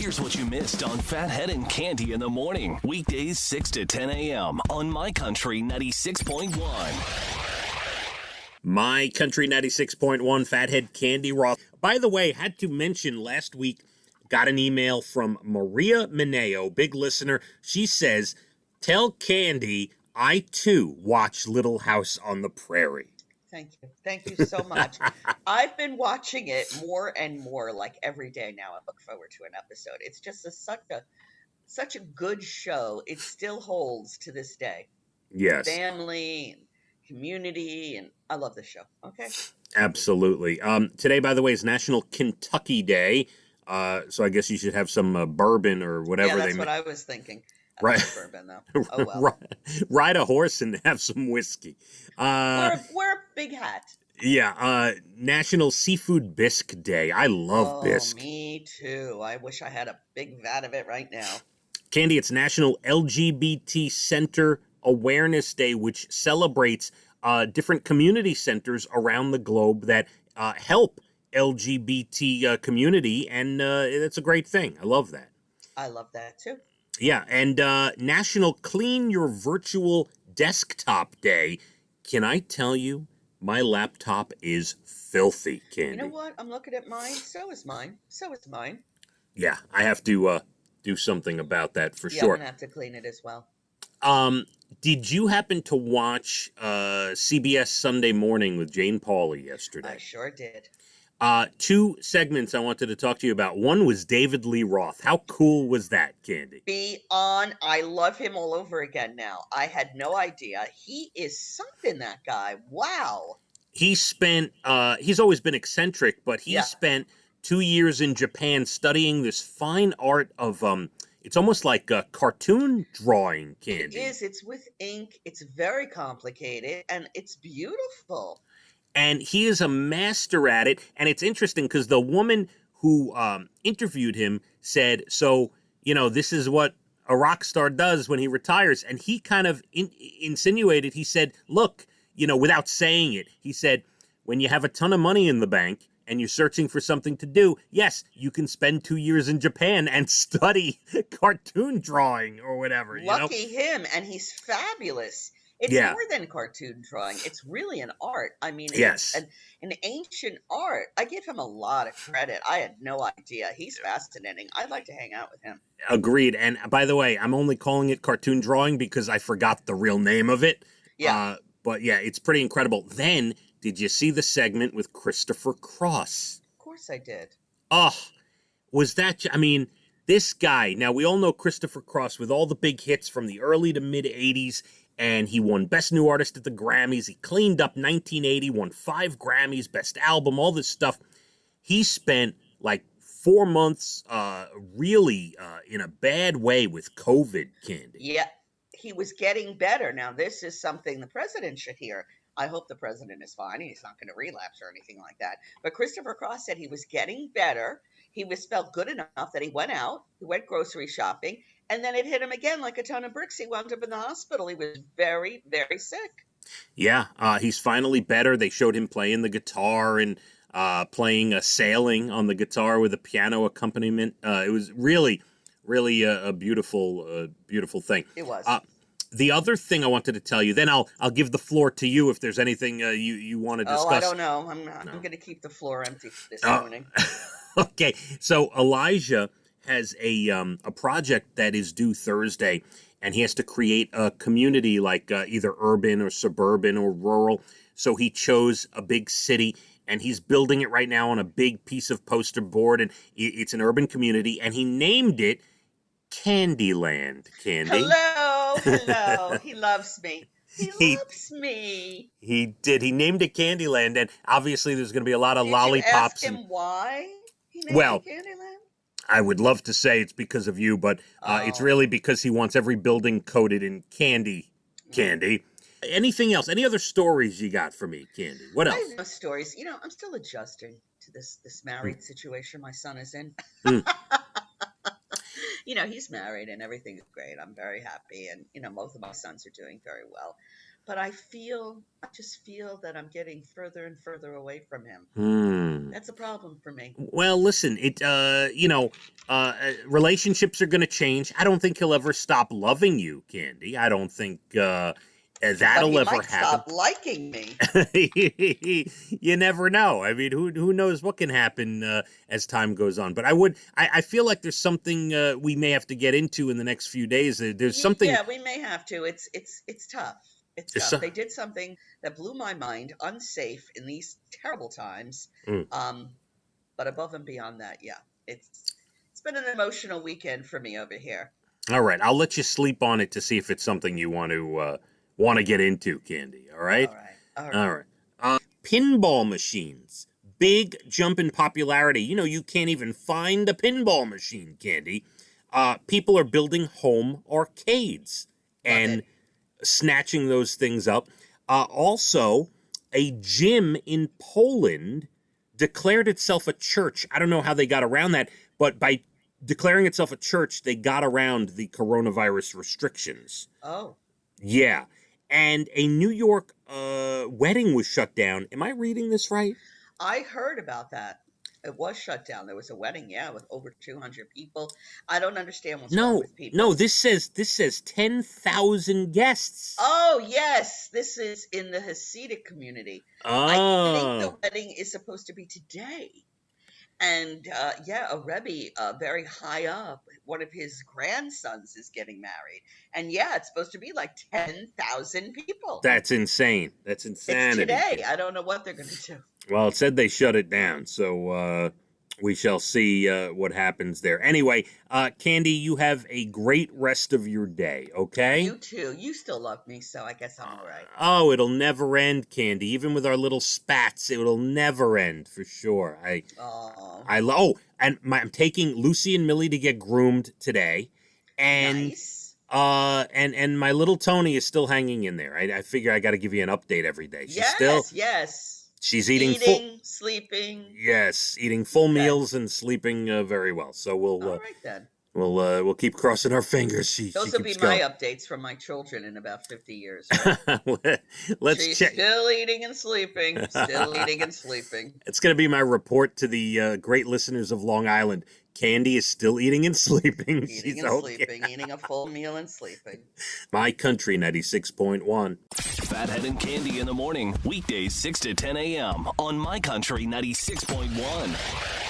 Here's what you missed on Phathead and Cande in the morning. Weekdays 6 to 10 a.m. on My Country 96.1. My Country 96.1, Phathead, Cande Roth. By the way, had to mention last week, got an email from Maria Mineo, big listener. She says, tell Cande I too watch Little House on the Prairie. Thank you. Thank you so much. I've been watching it more and more, like every day now. I look forward to an episode. It's just such a good show. It still holds to this day. Yes. Family and community, and I love the show. Okay. Absolutely. Today, by the way, is National Kentucky Day. So I guess you should have some bourbon or whatever. Yeah, that's what I was thinking. Right. Bourbon, though. Oh, well. Ride a horse and have some whiskey. Wear a big hat. Yeah. National Seafood Bisque Day. I love bisque. Me too. I wish I had a big vat of it right now. Cande, it's National LGBT Center Awareness Day, which celebrates different community centers around the globe that help LGBT community, and that's a great thing. I love that. I love that too. Yeah, and National Clean Your Virtual Desktop Day. Can I tell you, my laptop is filthy, Cande. You know what? I'm looking at mine. So is mine. Yeah, I have to do something about that for sure. I'm going to have to clean it as well. Did you happen to watch CBS Sunday Morning with Jane Pauley yesterday? I sure did. Two segments I wanted to talk to you about. One was David Lee Roth. How cool was that, Cande? I love him all over again now. I had no idea. He is something, that guy. Wow. He spent, he's always been eccentric, but he spent 2 years in Japan studying this fine art of, it's almost like a cartoon drawing, Cande. It is. It's with ink. It's very complicated, and it's beautiful. And he is a master at it. And it's interesting because the woman who interviewed him said, so, this is what a rock star does when he retires. And he kind of insinuated, he said, look, without saying it, he said, when you have a ton of money in the bank and you're searching for something to do, yes, you can spend 2 years in Japan and study cartoon drawing or whatever. Lucky him. And he's fabulous. It's more than cartoon drawing. It's really an art. I mean, it's an ancient art. I give him a lot of credit. I had no idea. He's fascinating. I'd like to hang out with him. Agreed. And by the way, I'm only calling it cartoon drawing because I forgot the real name of it. Yeah. But yeah, it's pretty incredible. Then, did you see the segment with Christopher Cross? Of course I did. Oh, was that... I mean, this guy... Now, we all know Christopher Cross with all the big hits from the early to mid-'80s. And he won Best New Artist at the Grammys. He cleaned up 1980, won 5 Grammys, Best Album, all this stuff. He spent like 4 months really in a bad way with COVID, Cande. Yeah, he was getting better. Now, this is something the president should hear. I hope the president is fine. He's not going to relapse or anything like that. But Christopher Cross said he was getting better. He felt good enough that he went out. He went grocery shopping. And then it hit him again like a ton of bricks. He wound up in the hospital. He was very, very sick. Yeah, he's finally better. They showed him playing the guitar and playing sailing on the guitar with a piano accompaniment. It was really, really a beautiful, beautiful thing. It was. The other thing I wanted to tell you, then I'll give the floor to you if there's anything you want to discuss. Oh, I don't know. I'm going to keep the floor empty this morning. Okay, so Elijah has a project that is due Thursday, and he has to create a community like either urban or suburban or rural. So he chose a big city, and he's building it right now on a big piece of poster board, and it's an urban community, and he named it Candyland. Cande. Hello. He loves me. He loves me. He did. He named it Candyland, and obviously there's going to be a lot of lollipops. Did you ask him why he named it Candyland? I would love to say it's because of you, but it's really because he wants every building coated in candy. Anything else? Any other stories you got for me, Cande? What else? I have no stories. I'm still adjusting to this married situation my son is in. He's married and everything's great. I'm very happy. And, both of my sons are doing very well. but I just feel that I'm getting further and further away from him. That's a problem for me. Well, listen, relationships are going to change. I don't think he'll ever stop loving you, Candy. I don't think that'll ever might happen. Stop liking me. You never know. I mean, who knows what can happen as time goes on? But I feel like there's something we may have to get into in the next few days. There's something. Yeah, we may have to. It's tough. It's tough. They did something that blew my mind, unsafe in these terrible times. But above and beyond that, yeah, it's been an emotional weekend for me over here. All right, I'll let you sleep on it to see if it's something you want to get into, Candy. All right. All right. Pinball machines, big jump in popularity. You know, you can't even find a pinball machine, Candy. People are building home arcades and snatching those things up. Also, a gym in Poland declared itself a church. I don't know how they got around that, but by declaring itself a church, they got around the coronavirus restrictions. Oh. Yeah. And a New York wedding was shut down. Am I reading this right? I heard about that. It was shut down. There was a wedding, with over 200 people. I don't understand what's wrong with people. No, this says 10,000 guests. Oh, yes. This is in the Hasidic community. Oh. I think the wedding is supposed to be today. And, a Rebbe, very high up, one of his grandsons is getting married. And, it's supposed to be like 10,000 people. That's insane. That's insanity. It's today. I don't know what they're going to do. Well, it said they shut it down, so we shall see what happens there. Anyway, Candy, you have a great rest of your day, okay? You too. You still love me, so I guess I'm all right. Oh, it'll never end, Candy. Even with our little spats, it'll never end, for sure. I'm taking Lucy and Millie to get groomed today. And, nice. And my little Tony is still hanging in there. I figure I got to give you an update every day. Yes. She's eating sleeping. Yes, eating full meals and sleeping very well. So all right then. We'll keep crossing our fingers. Those will be my updates from my children in about 50 years. Right? She's check. Still eating and sleeping. Still eating and sleeping. It's going to be my report to the great listeners of Long Island. Candy is still eating and sleeping. Sleeping, eating a full meal and sleeping. My Country 96.1. Phathead and Candy in the morning, weekdays 6 to 10 a.m. on My Country 96.1.